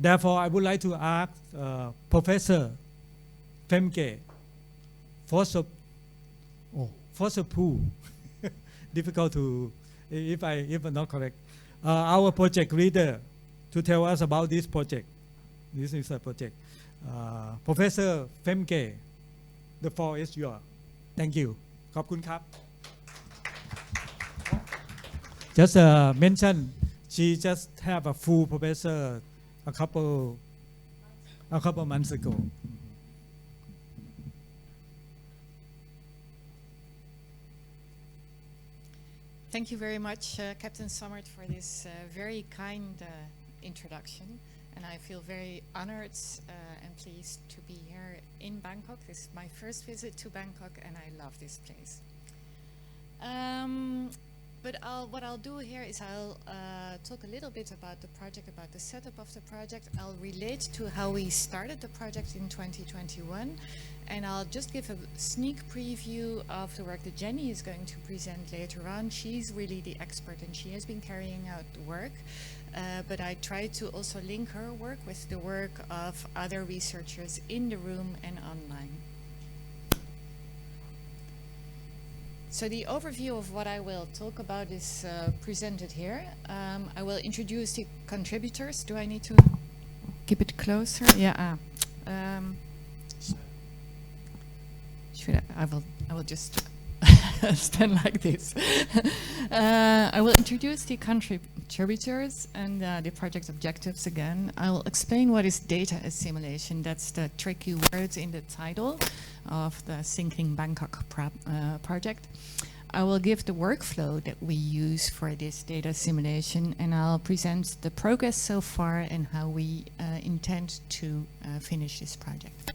Therefore, I would like to ask Professor FEMKE Vossepoel, difficult to, if I'm not correct, our project leader, to tell us about this project. This is a project. Professor FEMKE, the floor is yours. Thank you. ขอบคุณครับ Just mention, she just have a full professor a couple months ago. Thank you very much, Captain Sommert, for this very kind introduction. And I feel very honored and pleased to be here in Bangkok. This is my first visit to Bangkok, and I love this place. But what I'll do here is I'll talk a little bit about the project, about the setup of the project. I'll relate to how we started the project in 2021. And I'll just give a sneak preview of the work that Jenny is going to present later on. She's really the expert and she has been carrying out the work. But I try to also link her work with the work of other researchers in the room and online. So the overview of what I will talk about is presented here. I will introduce the contributors. Do I need to keep it closer? Yeah. I will just stand like this. I will introduce the contributors and the project objectives again. I will explain what is data assimilation. That's the tricky word in the title of the Thinking Bangkok project. I will give the workflow that we use for this data assimilation, and I'll present the progress so far and how we intend to finish this project.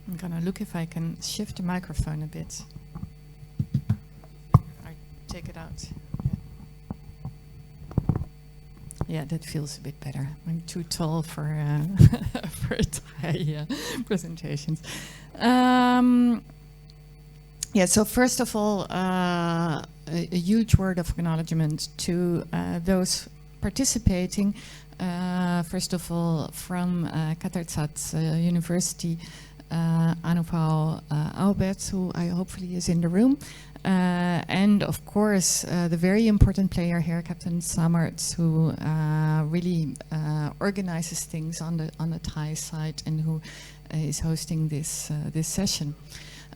I'm gonna look if I can shift the microphone a bit. I take it out. Yeah, that feels a bit better. I'm too tall for for Thai presentations. Yeah. So first of all, a huge word of acknowledgement to those participating. First of all, from Katharsat University. Anupal Albert, who hopefully is in the room, and of course the very important player here, Captain Sommert, who really organizes things on the Thai side and who is hosting this session.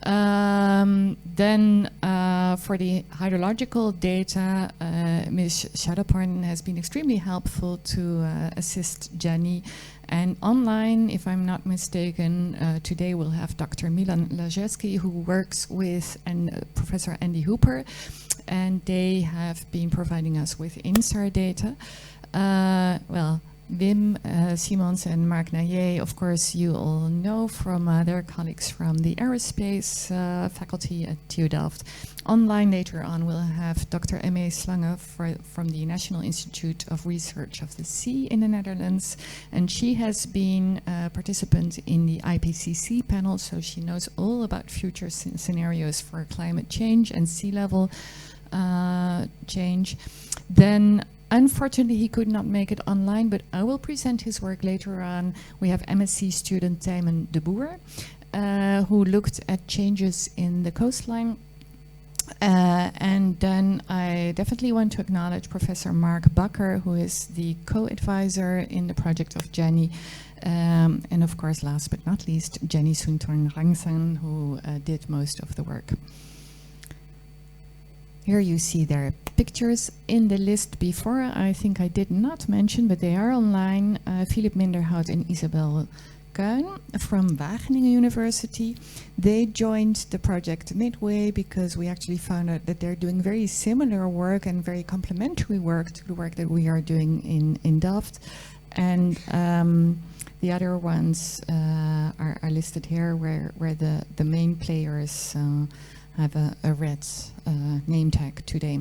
Then for the hydrological data, Ms. Shadaporn has been extremely helpful to assist Jenny. And online, if I'm not mistaken, today we'll have Dr. Milan Lajerski, who works with Professor Andy Hooper, and they have been providing us with INSAR data. Well, Wim Simons and Mark Nayer, of course, you all know from their colleagues from the aerospace faculty at TU Delft. Online later on, we'll have Dr. M.A. Slange from the National Institute of Research of the Sea in the Netherlands. And she has been a participant in the IPCC panel, so she knows all about future scenarios for climate change and sea level change. Then unfortunately, he could not make it online, but I will present his work later on. We have MSc student Tijmen de Boer, who looked at changes in the coastline. And then I definitely want to acknowledge Professor Mark Bakker, who is the co-advisor in the project of Jenny. And of course, last but not least, Jenny Suntorn Rangsan, who did most of the work. Here you see their pictures in the list before. I think I did not mention, but they are online. Philip Minderhout and Isabel Kuhn from Wageningen University. They joined the project midway because we actually found out that they're doing very similar work and very complementary work to the work that we are doing in Delft. And the other ones are listed here where the main players have a red name tag today.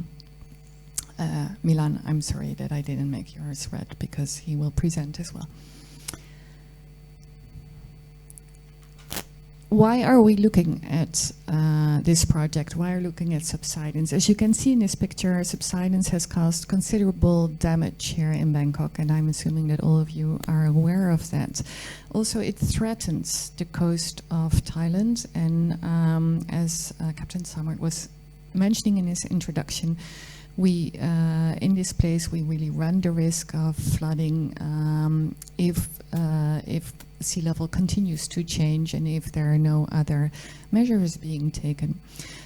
Milan, I'm sorry that I didn't make yours red because he will present as well. why are we looking at this project? Why are we looking at subsidence? As you can see in this picture, subsidence has caused considerable damage here in Bangkok, and I'm assuming that all of you are aware of that. Also, it threatens the coast of Thailand, and as Captain Samart was mentioning in his introduction, we, in this place, we really run the risk of flooding if sea level continues to change and if there are no other measures being taken.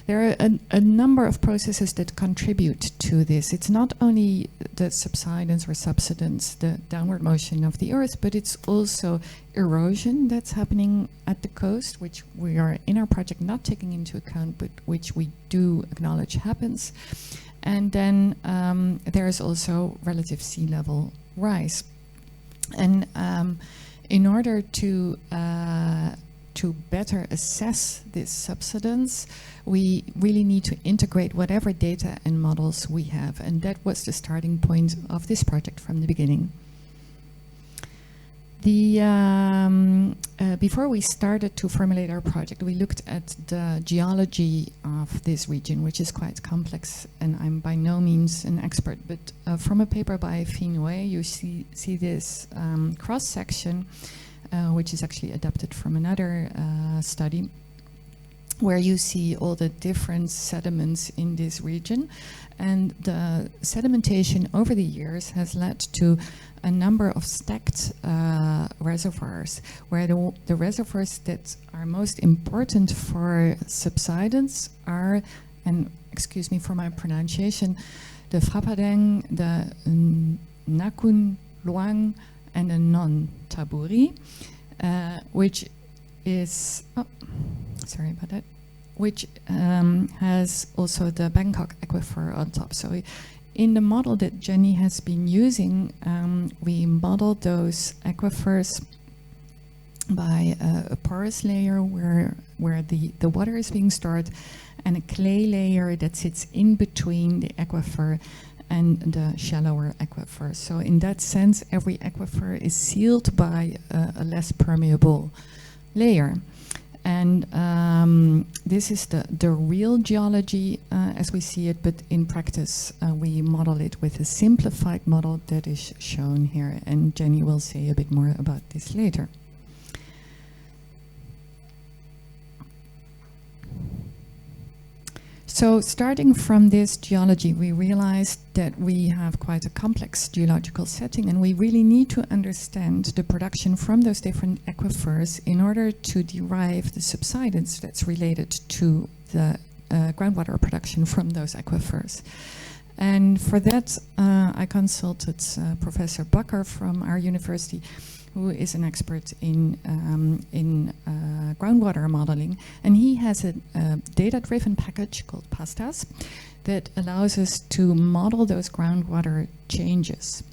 There are a number of processes that contribute to this. It's not only the subsidence or subsidence, the downward motion of the earth, but it's also erosion that's happening at the coast, which we are in our project not taking into account, but which we do acknowledge happens. And then there's also relative sea level rise. And in order to better assess this subsidence, we really need to integrate whatever data and models we have, and that was the starting point of this project from the beginning. Before we started to formulate our project, we looked at the geology of this region, which is quite complex, and I'm by no means an expert, but from a paper by FEMKE, you see this cross-section, which is actually adapted from another study, where you see all the different sediments in this region. And the sedimentation over the years has led to a number of stacked reservoirs, where the reservoirs that are most important for subsidence are, and excuse me for my pronunciation, the Frappadeng, the Nakun Luang, and the Non Taburi, which is, sorry about that, which has also the Bangkok aquifer on top. So in the model that Jenny has been using, we modeled those aquifers by a porous layer where the water is being stored, and a clay layer that sits in between the aquifer and the shallower aquifer. So in that sense, every aquifer is sealed by a less permeable layer. And this is the real geology as we see it, but in practice we model it with a simplified model that is shown here, and Jenny will say a bit more about this later. So starting from this geology, we realized that we have quite a complex geological setting, and we really need to understand the production from those different aquifers in order to derive the subsidence that's related to the groundwater production from those aquifers. And for that, I consulted Professor Bakker from our university, who is an expert in groundwater modeling, and he has a data-driven package called PASTAS that allows us to model those groundwater changes.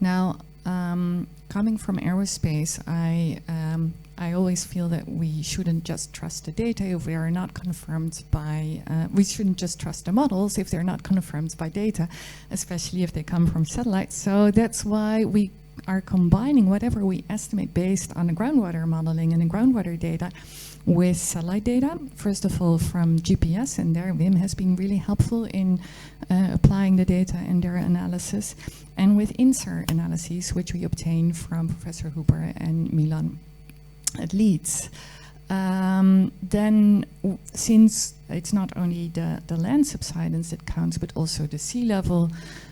Now, coming from aerospace, I always feel that we shouldn't just trust the data if we are not confirmed by, we shouldn't just trust the models if they're not confirmed by data, especially if they come from satellites. So that's why we are combining whatever we estimate based on the groundwater modeling and the groundwater data with satellite data. First of all, from GPS, and there Wim has been really helpful in applying the data and their analysis, and with INSAR analyses, which we obtained from Professor Hooper and Milan at Leeds. Then, since it's not only the land subsidence that counts, but also the sea level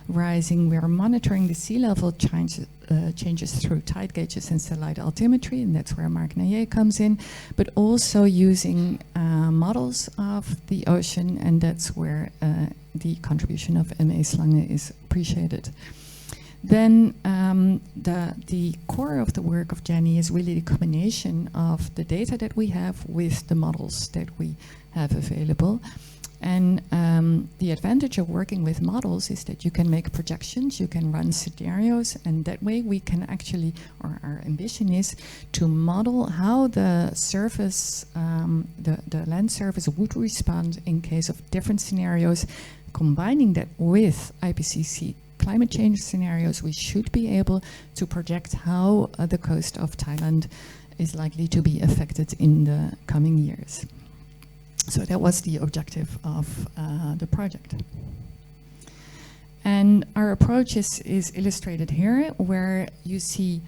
rising, we are monitoring the sea level changes through tide gauges and satellite altimetry, and that's where Mark Naye comes in, but also using models of the ocean, and that's where the contribution of M.A. Slange is appreciated. Then the core of the work of Jenny is really the combination of the data that we have with the models that we have available. And the advantage of working with models is that you can make projections, you can run scenarios, and that way we can actually, or our ambition is, to model how the surface, the land surface would respond in case of different scenarios. Combining that with IPCC climate change scenarios, we should be able to project how the coast of Thailand is likely to be affected in the coming years. So that was the objective of the project. And our approach is illustrated here, where you see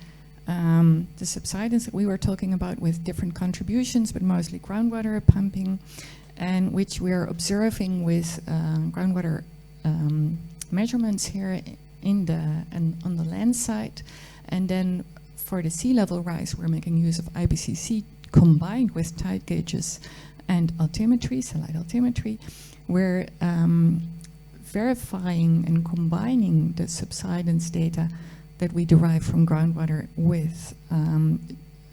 the subsidence that we were talking about with different contributions, but mostly groundwater pumping, and which we are observing with groundwater measurements here on the land side. And then for the sea level rise, we're making use of IPCC combined with tide gauges and altimetry, satellite altimetry. We're verifying and combining the subsidence data that we derive from groundwater with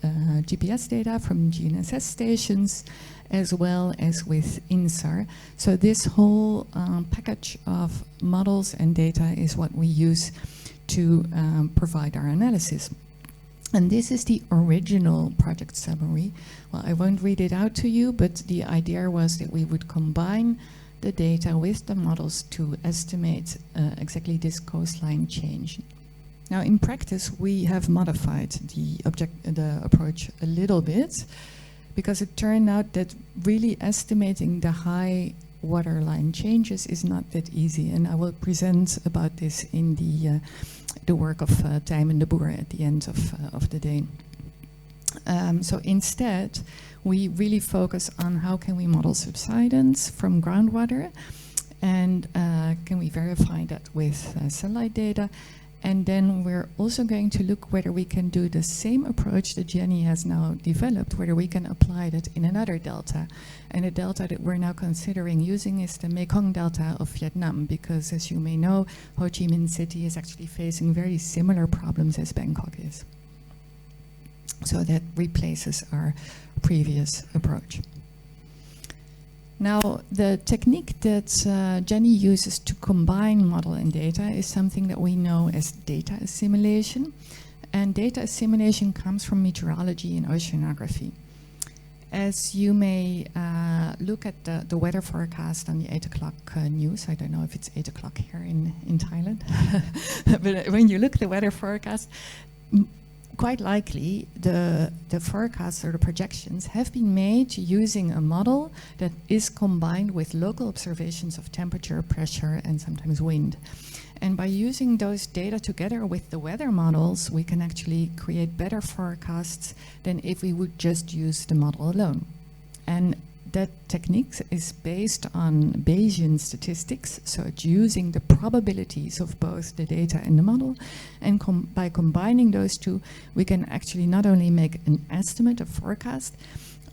GPS data from GNSS stations, as well as with INSAR. So this whole package of models and data is what we use to provide our analysis. And this is the original project summary. Well, I won't read it out to you, but the idea was that we would combine the data with the models to estimate exactly this coastline change. Now, in practice, we have modified the approach a little bit, because it turned out that really estimating the high waterline changes is not that easy, and I will present about this in the work of Tijmen de Boer at the end of the day. So instead, we really focus on how can we model subsidence from groundwater, and can we verify that with satellite data. And then we're also going to look whether we can do the same approach that Jenny has now developed, whether we can apply that in another delta. And the delta that we're now considering using is the Mekong Delta of Vietnam, because as you may know, Ho Chi Minh City is actually facing very similar problems as Bangkok is. So that replaces our previous approach. Now, the technique that Jenny uses to combine model and data is something that we know as data assimilation. And data assimilation comes from meteorology and oceanography. As you may look at the weather forecast on the 8 o'clock news, I don't know if it's 8 o'clock here in Thailand, but when you look at the weather forecast, quite likely the forecasts or the projections have been made using a model that is combined with local observations of temperature, pressure, and sometimes wind. And by using those data together with the weather models, we can actually create better forecasts than if we would just use the model alone. And that technique is based on Bayesian statistics, so it's using the probabilities of both the data and the model, and by combining those two, we can actually not only make an estimate, a forecast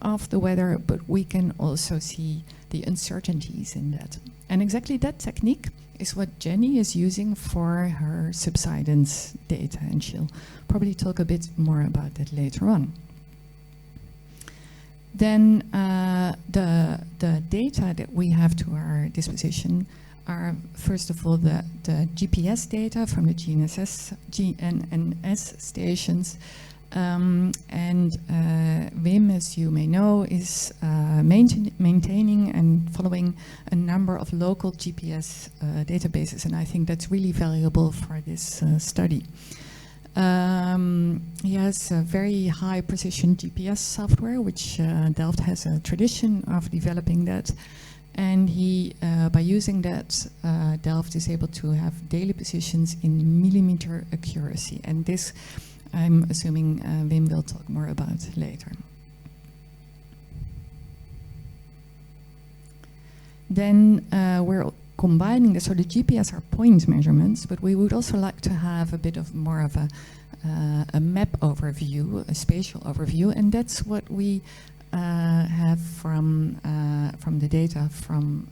of the weather, but we can also see the uncertainties in that. And exactly that technique is what Jenny is using for her subsidence data, and she'll probably talk a bit more about that later on. Then the data that we have to our disposition are, first of all, the GPS data from the GNSS stations. And Wim, as you may know, is maintaining and following a number of local GPS databases, and I think that's really valuable for this study. He has a very high precision GPS software, which DELFT has a tradition of developing that. And he, by using that, DELFT is able to have daily positions in millimeter accuracy. And this, I'm assuming Wim will talk more about later. Then we're combining this, so the GPS are point measurements, but we would also like to have a bit of more of a map overview, a spatial overview, and that's what we have from the data from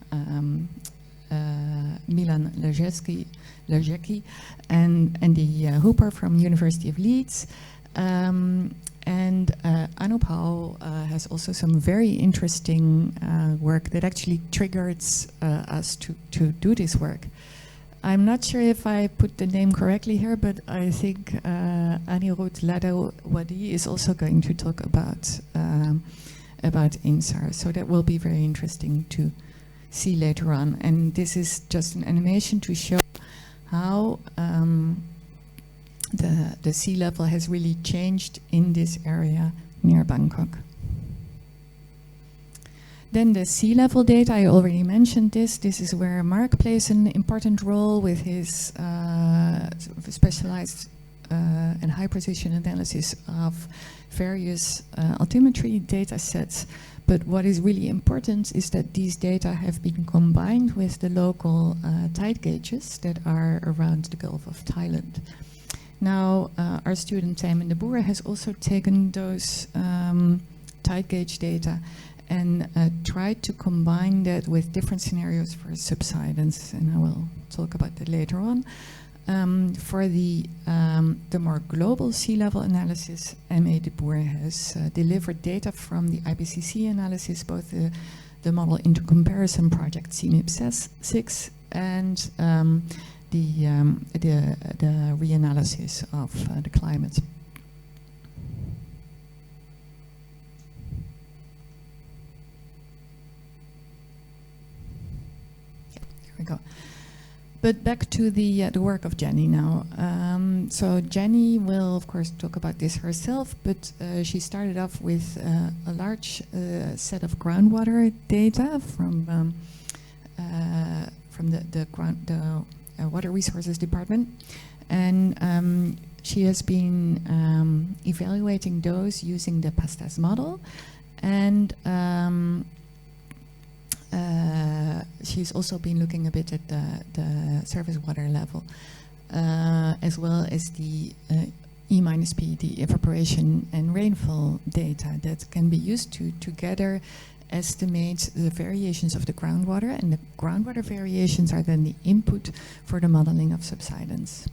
Milan Lerzecki and the Hooper from University of Leeds. And Anupal has also some very interesting work that actually triggers us to do this work. I'm not sure if I put the name correctly here, but I think Anirudh Ladawadi is also going to talk about INSAR. So that will be very interesting to see later on. And this is just an animation to show how the sea level has really changed in this area near Bangkok. Then the sea level data, I already mentioned this. This is where Mark plays an important role with his specialized and high precision analysis of various altimetry data sets. But what is really important is that these data have been combined with the local tide gauges that are around the Gulf of Thailand. Now, our student Tijmen de Boer has also taken those tide gauge data and tried to combine that with different scenarios for subsidence, and I will talk about that later on. For the more global sea level analysis, M.A. de Boer has delivered data from the IPCC analysis, both the model into comparison project CMIP6 and the reanalysis of the climate. There we go. But back to the work of Jenny now. So Jenny will, of course, talk about this herself, but she started off with a large set of groundwater data from the Water Resources Department, and she has been evaluating those using the PASTAS model, and she's also been looking a bit at the surface water level, as well as the E-P, the evaporation and rainfall data that can be used to together estimate the variations of the groundwater, and the groundwater variations are then the input for the modeling of subsidence.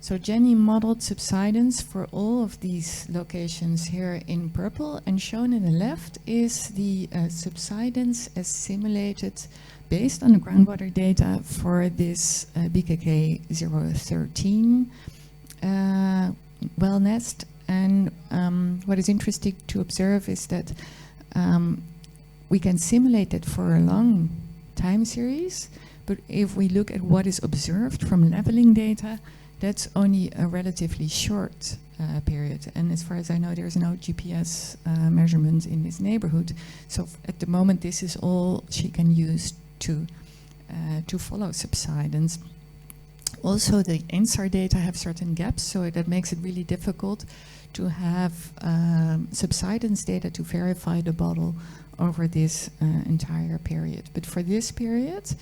So Jenny modeled subsidence for all of these locations here in purple, and shown in the left is the subsidence as simulated based on the groundwater data for this BKK 013 well nest. And what is interesting to observe is that we can simulate it for a long time series, but if we look at what is observed from leveling data, that's only a relatively short period. And as far as I know, there's no GPS measurement in this neighborhood. So at the moment, this is all she can use to follow subsidence. Also, the INSAR data have certain gaps, so that makes it really difficult to have subsidence data to verify the model over this entire period. But for this period,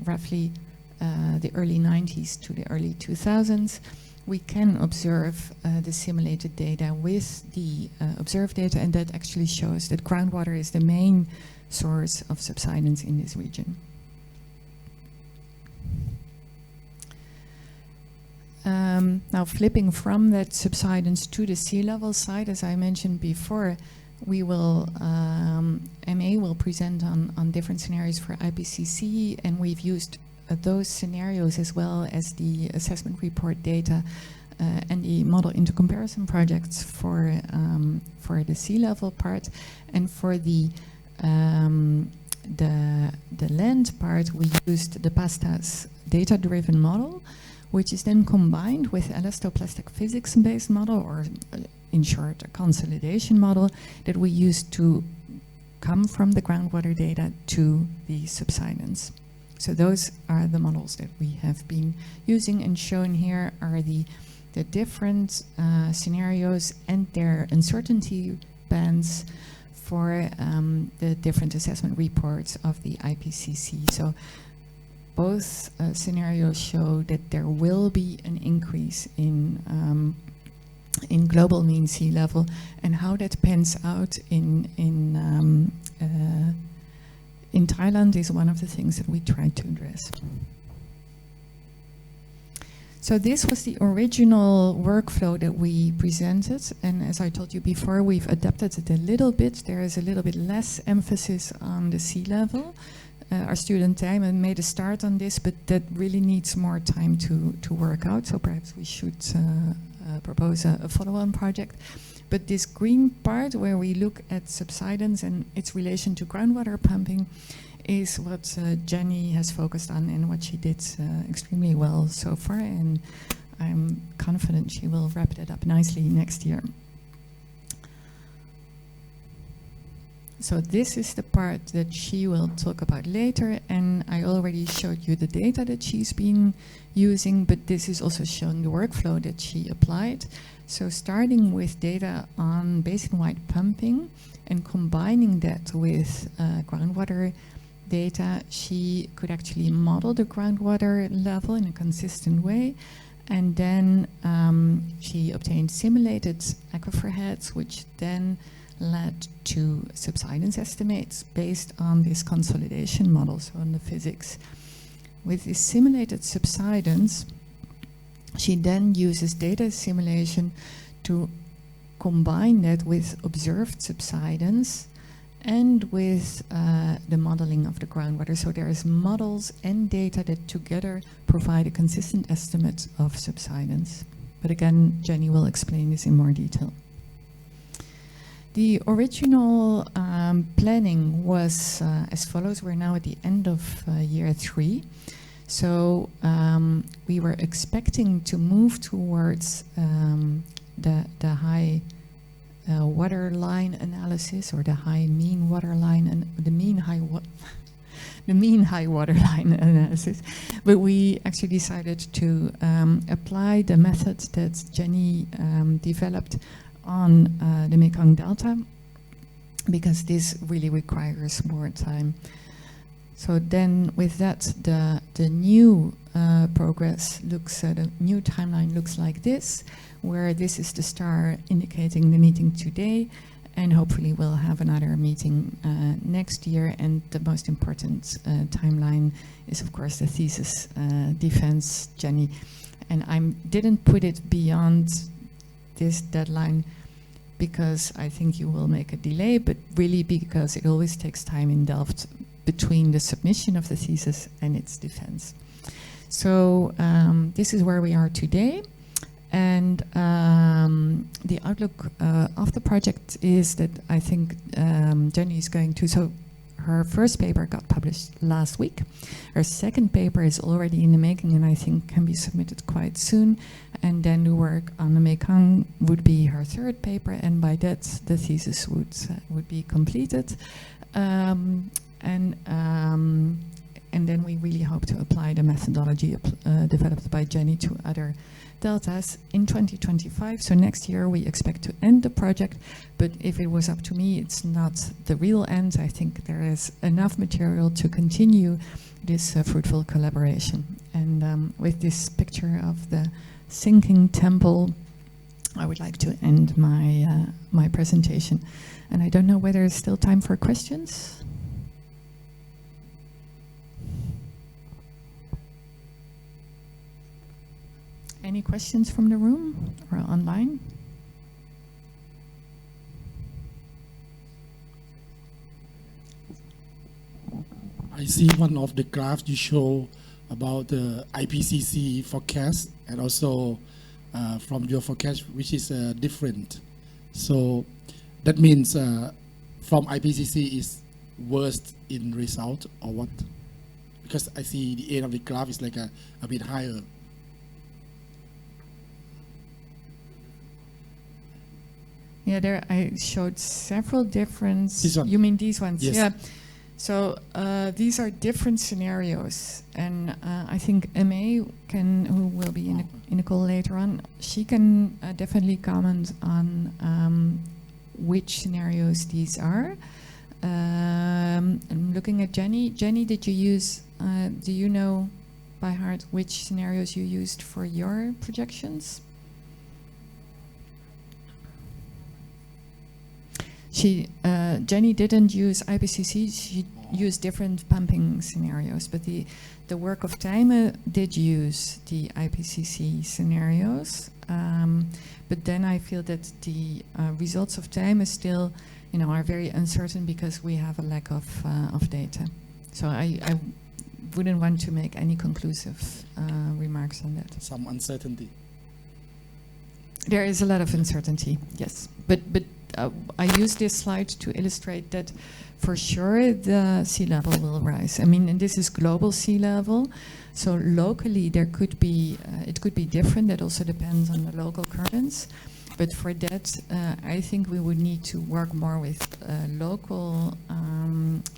roughly the early 90s to the early 2000s, we can observe the simulated data with the observed data, and that actually shows that groundwater is the main source of subsidence in this region. Now flipping from that subsidence to the sea level side, as I mentioned before, we will, MA will present on different scenarios for IPCC, and we've used those scenarios as well as the assessment report data and the model into comparison projects for the sea level part. And for the land part, we used the PASTAS data-driven model, which is then combined with elastoplastic physics-based model, or in short, a consolidation model that we use to come from the groundwater data to the subsidence. So those are the models that we have been using, and shown here are the different scenarios and their uncertainty bands for the different assessment reports of the IPCC. So both scenarios show that there will be an increase in global mean sea level, and how that pans out in Thailand is one of the things that we try to address. So this was the original workflow that we presented, and as I told you before, we've adapted it a little bit. There is a little bit less emphasis on the sea level. Our student Tijmen made a start on this, but that really needs more time to work out, so perhaps we should propose a follow-on project. But this green part, where we look at subsidence and its relation to groundwater pumping, is what Jenny has focused on and what she did extremely well so far, and I'm confident she will wrap it up nicely next year. So this is the part that she will talk about later, and I already showed you the data that she's been using, but this is also showing the workflow that she applied. So starting with data on basin-wide pumping and combining that with groundwater data, she could actually model the groundwater level in a consistent way, and then she obtained simulated aquifer heads, which then led to subsidence estimates based on this consolidation model, so on the physics. With this simulated subsidence, she then uses data assimilation to combine that with observed subsidence and with the modeling of the groundwater. So there's models and data that together provide a consistent estimate of subsidence. But again, Jenny will explain this in more detail. The original planning was as follows. We're now at the end of year 3. So we were expecting to move towards the high water line analysis, or the high mean water line, and the mean high water line analysis. But we actually decided to apply the methods that Jenny developed on the Mekong Delta, because this really requires more time. So then with that, the new progress looks at a new timeline looks like this, where this is the star indicating the meeting today, and hopefully we'll have another meeting next year. And the most important timeline is, of course, the thesis defense, Jenny. And I didn't put it beyond this deadline because I think you will make a delay, but really because it always takes time in Delft between the submission of the thesis and its defense. So this is where we are today. And the outlook of the project is that I think Jenny is going to, so her first paper got published last week. Her second paper is already in the making and I think can be submitted quite soon. And then the work on the Mekong would be her third paper, and by that the thesis would be completed. And then we really hope to apply the methodology developed by Jenny to other deltas in 2025. So next year we expect to end the project, but if it was up to me, it's not the real end. I think there is enough material to continue this fruitful collaboration. And with this picture of the sinking temple, I would like to end my my presentation. And I don't know whether there's still time for questions. Any questions from the room or online? I see one of the graphs you show about the IPCC forecast, and also from your forecast, which is different. So that means from IPCC is worst in result, or what? Because I see the end of the graph is like a bit higher. Yeah, there I showed several different. This one. You mean these ones? Yes. Yeah. So these are different scenarios, and I think MA can, who will be in a call later on, she can definitely comment on which scenarios these are. I'm looking at Jenny. Jenny, did you use? Do you know by heart which scenarios you used for your projections? Jenny didn't use IPCC, she used different pumping scenarios, but the work of Tijmen did use the IPCC scenarios. But then I feel that the results of Tijmen still, are very uncertain because we have a lack of data. So I wouldn't want to make any conclusive remarks on that. Some uncertainty. There is a lot of uncertainty, yes. But I use this slide to illustrate that for sure the sea level will rise. I mean, and this is global sea level. So locally there could be, it could be different. That also depends on the local currents. But for that, I think we would need to work more with local,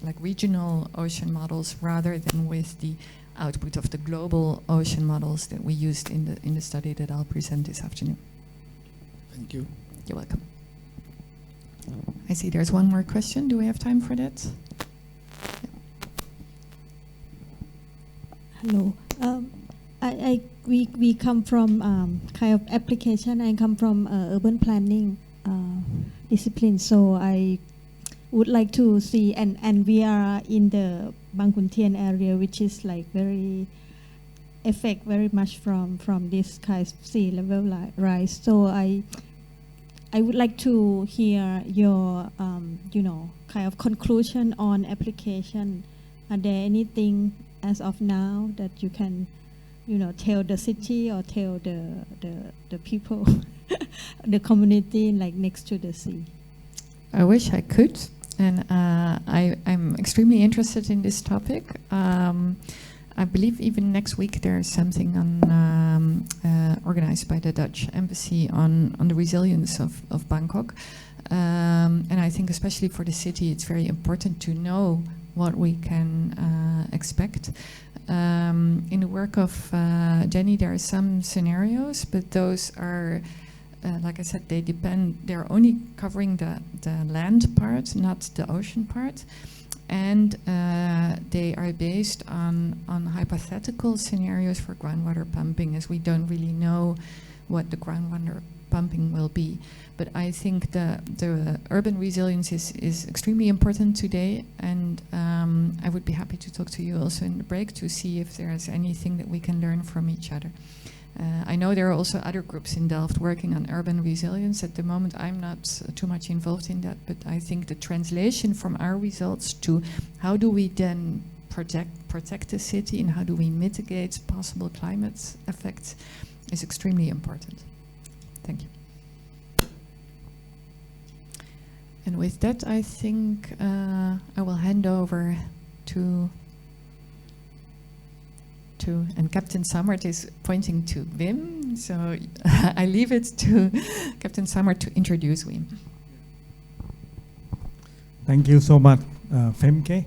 like regional ocean models rather than with the output of the global ocean models that we used in the study that I'll present this afternoon. Thank you. You're welcome. I see there's one more question. Do we have time for that? Hello. We come from kind of application. I come from urban planning discipline. So I would like to see, and we are in the Bang Khun Tien area, which is like very affect very much from this kind of sea level rise. So I would like to hear your kind of conclusion on application. Are there anything as of now that you can tell the city or tell the people, the community like next to the sea? I wish I could, and I'm extremely interested in this topic. I believe even next week there's something on organized by the Dutch Embassy on the resilience of Bangkok, and I think especially for the city it's very important to know what we can expect. In the work of Jenny, there are some scenarios, but those are, like I said, they're only covering the land part, not the ocean part. And they are based on hypothetical scenarios for groundwater pumping, as we don't really know what the groundwater pumping will be. But I think the urban resilience is extremely important today, and I would be happy to talk to you also in the break to see if there's anything that we can learn from each other. I know there are also other groups in Delft working on urban resilience. At the moment I'm not too much involved in that, but I think the translation from our results to how do we then protect the city and how do we mitigate possible climate effects is extremely important. Thank you. And with that, I think I will hand over to and Captain Samart is pointing to Wim, so I leave it to Captain Samart to introduce Wim. Thank you so much, FEMKE.